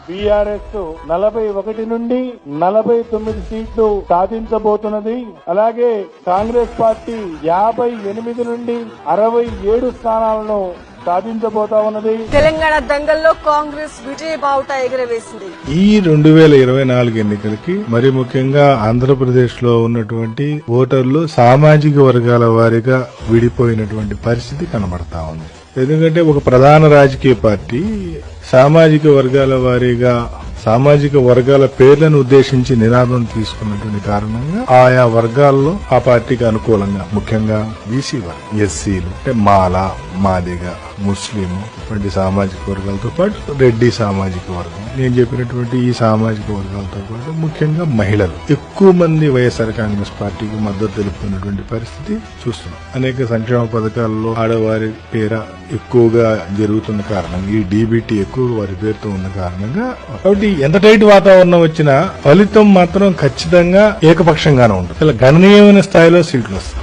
BRS 41 నుండి 49 సీట్లు సాధించబోతున్నది. అలాగే కాంగ్రెస్ పార్టీ 58 నుండి 67 స్థానాలను సాధించబోతా ఉన్నది. తెలంగాణ దంగల్లో కాంగ్రెస్ విజయ బావుట ఎగరవేసింది. ఈ 2024 ఎన్నికలకి మరి ముఖ్యంగా ఆంధ్రప్రదేశ్ లో ఉన్నటువంటి ఓటర్లు సామాజిక వర్గాల వారీగా విడిపోయినటువంటి పరిస్థితి కనబడతా ఉంది. ఎందుకంటే ఒక ప్రధాన రాజకీయ పార్టీ సామాజిక వర్గాల వారీగా సామాజిక వర్గాల పేర్లను ఉద్దేశించి నినాదం తీసుకున్నటువంటి కారణంగా ఆయా వర్గాల్లో ఆ పార్టీకి అనుకూలంగా ముఖ్యంగా బీసీ వర్గం, ఎస్సీలు అంటే మాల, మాదిగ, ముస్లిం వంటి సామాజిక వర్గాలతో పాటు రెడ్డి సామాజిక వర్గం, నేను చెప్పినటువంటి ఈ సామాజిక వర్గాలతో పాటు ముఖ్యంగా మహిళలు ఎక్కువ మంది వైఎస్ఆర్ కాంగ్రెస్ పార్టీకి మద్దతు తెలుపుతున్నటువంటి పరిస్థితి చూస్తున్నాం. అనేక సంక్షేమ పథకాల్లో ఆడవారి పేర ఎక్కువగా జరుగుతున్న కారణంగా ఈ డీబీటీ ఎక్కువగా వారి పేరుతో ఉన్న కారణంగా కాబట్టి ఎంత టైట్ వాతావరణం వచ్చినా ఫలితం మాత్రం ఖచ్చితంగా ఏకపక్షంగానే ఉంటుంది. ఇలా గణనీయమైన స్థాయిలో సీట్లు వస్తాయి.